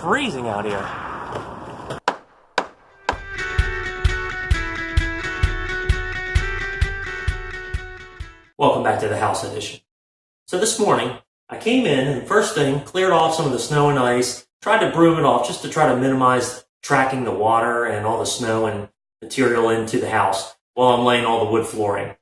freezing out here. Welcome back to the House Edition. So this morning, I came in and first thing, cleared off some of the snow and ice, tried to broom it off just to try to minimize tracking the water and all the snow and material into the house while I'm laying all the wood flooring.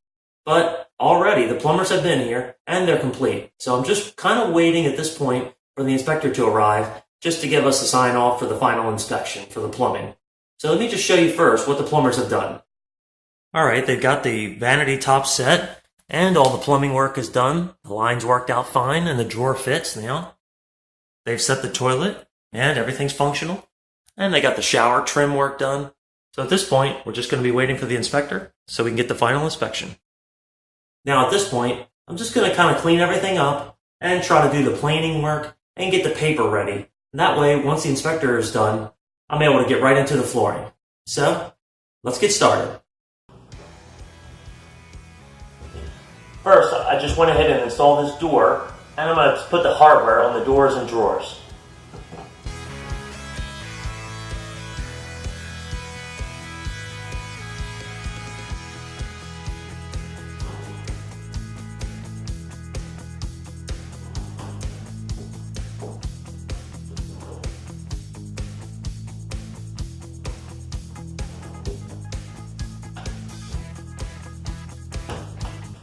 But already the plumbers have been here and they're complete. So I'm just kind of waiting at this point for the inspector to arrive just to give us a sign off for the final inspection for the plumbing. So let me just show you first what the plumbers have done. All right, they've got the vanity top set. And all the plumbing work is done. The lines worked out fine and the drawer fits now. They've set the toilet and everything's functional. And they got the shower trim work done. So at this point, we're just going to be waiting for the inspector so we can get the final inspection. Now at this point, I'm just going to kind of clean everything up and try to do the planing work and get the paper ready. And that way, once the inspector is done, I'm able to get right into the flooring. So, let's get started. First, I just went ahead and installed this door, and I'm going to put the hardware on the doors and drawers.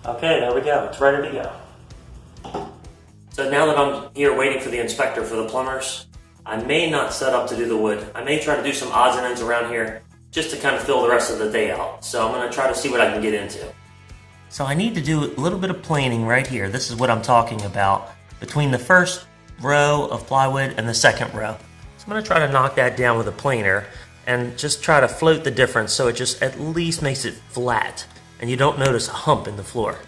Okay, there we go. It's ready to go. So now that I'm here waiting for the inspector for the plumbers, I may not set up to do the wood. I may try to do some odds and ends around here just to kind of fill the rest of the day out. So I'm going to try to see what I can get into. So I need to do a little bit of planing right here. This is what I'm talking about between the first row of plywood and the second row. So I'm going to try to knock that down with a planer and just try to float the difference so it just at least makes it flat and you don't notice a hump in the floor.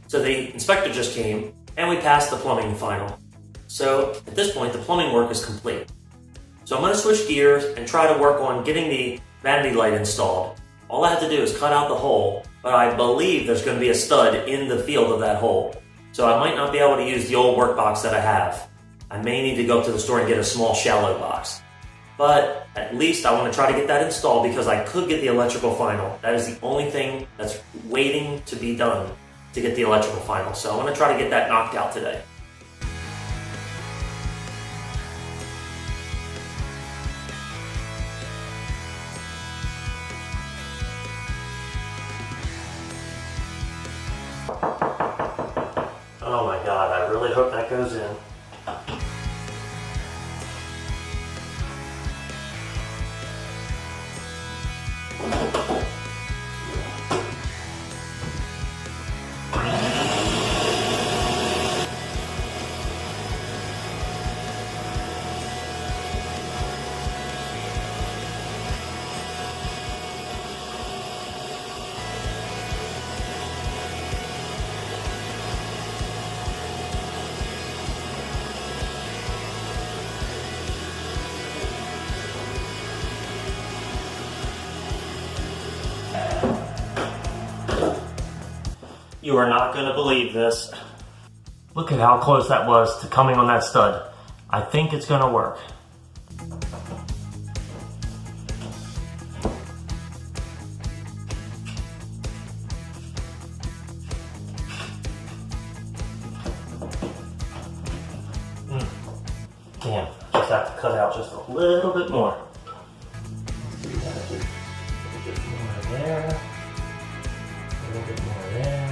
So the inspector just came and we passed the plumbing final. So at this point the plumbing work is complete. So I'm going to switch gears and try to work on getting the vanity light installed. All I have to do is cut out the hole, but I believe there's going to be a stud in the field of that hole. So I might not be able to use the old work box that I have. I may need to go up to the store and get a small shallow box. But at least I want to try to get that installed because I could get the electrical final. That is the only thing that's waiting to be done to get the electrical final. So I'm going to try to get that knocked out today. Oh my God, I really hope that goes in. You are not going to believe this. Look at how close that was to coming on that stud. I think it's going to work. Damn, just have to cut out just a little bit more. A little bit more there. A little bit more there.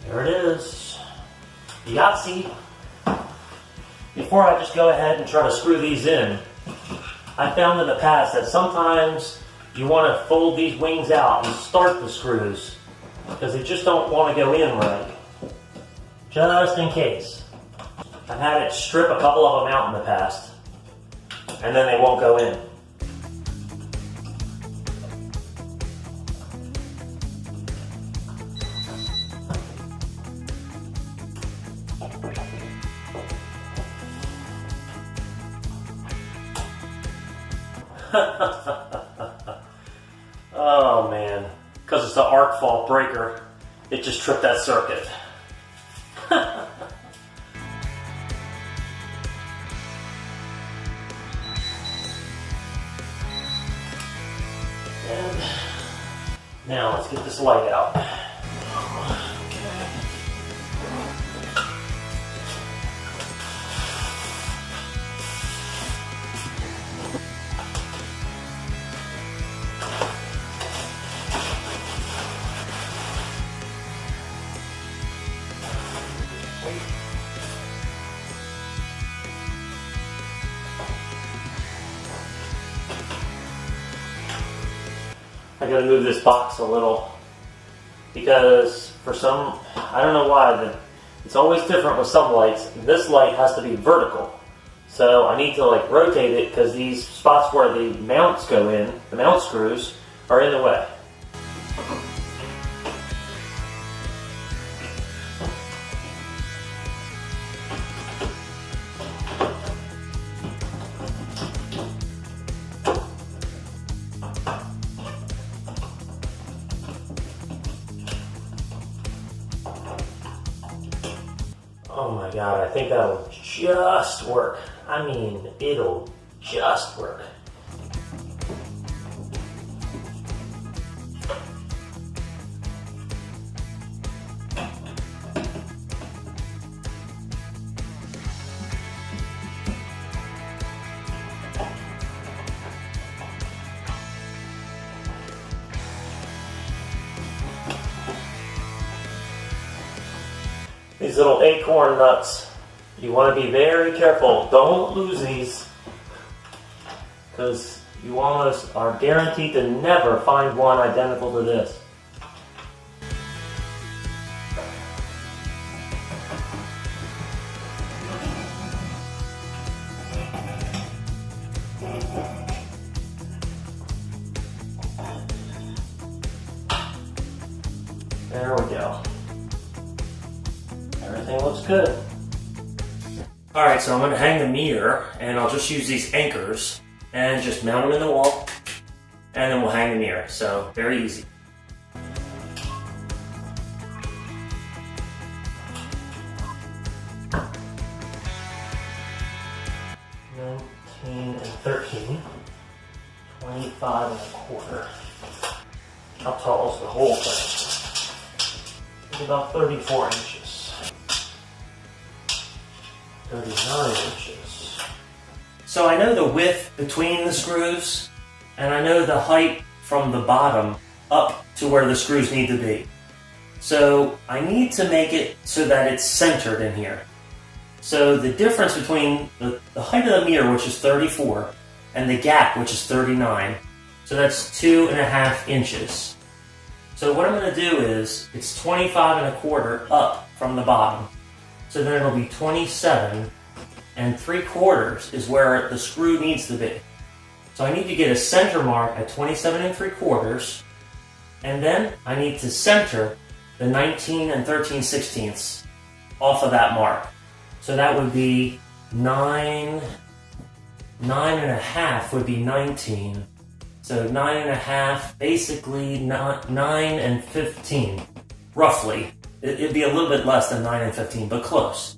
There it is. Yahtzee. Before I just go ahead and try to screw these in, I found in the past that sometimes you want to fold these wings out and start the screws because they just don't want to go in right. Just in case. I've had it strip a couple of them out in the past, and then they won't go in. Oh man, because it's the arc fault breaker, it just tripped that circuit. And now let's get this light out. I gotta move this box a little because for some, I don't know why, it's always different with some lights. This light has to be vertical. So I need to like rotate it because these spots where the mounts go in, the mount screws, are in the way. Oh my God, I think that'll just work. I mean, it'll just work. These little acorn nuts, you want to be very careful. Don't lose these because you almost are guaranteed to never find one identical to this. There we go. Everything looks good. Alright, so I'm going to hang the mirror, and I'll just use these anchors and just mount them in the wall, and then we'll hang the mirror. So, very easy. $19 and $13, $25 and $1/4. How tall is the whole thing? It's about 34 inches. 39 inches. So I know the width between the screws, and I know the height from the bottom up to where the screws need to be. So I need to make it so that it's centered in here. So the difference between the height of the mirror, which is 34, and the gap, which is 39, so that's 2.5 inches. So what I'm going to do is, it's 25 1/4 up from the bottom. So then it'll be 27 3/4 is where the screw needs to be. So I need to get a center mark at 27 3/4, and then I need to center the 19 13/16 off of that mark. So that would be 9 1/2 would be 19. So 9 1/2, basically 9 and 15, roughly. It'd be a little bit less than 9 and 15, but close.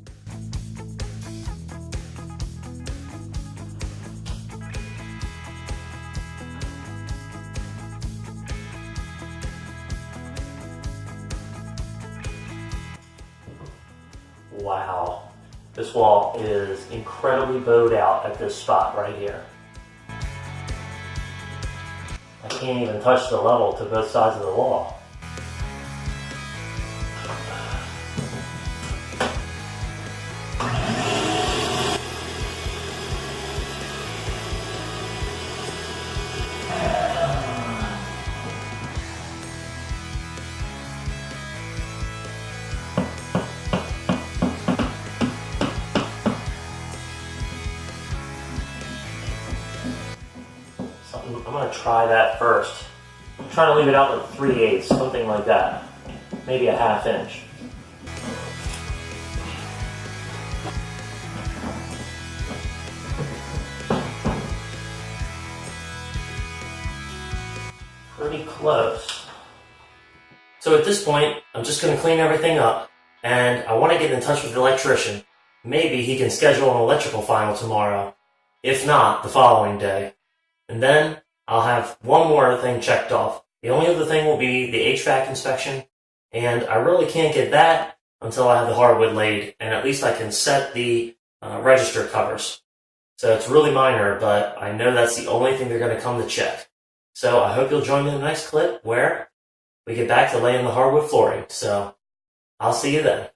Wow, this wall is incredibly bowed out at this spot right here. I can't even touch the level to both sides of the wall. I'm going to try that first. I'm trying to leave it out like 3/8, something like that. Maybe a 1/2 inch. Pretty close. So at this point, I'm just going to clean everything up, and I want to get in touch with the electrician. Maybe he can schedule an electrical final tomorrow, if not, the following day. And then I'll have one more thing checked off. The only other thing will be the HVAC inspection, and I really can't get that until I have the hardwood laid, and at least I can set the register covers. So it's really minor, but I know that's the only thing they're going to come to check. So I hope you'll join me in the next clip where we get back to laying the hardwood flooring. So I'll see you then.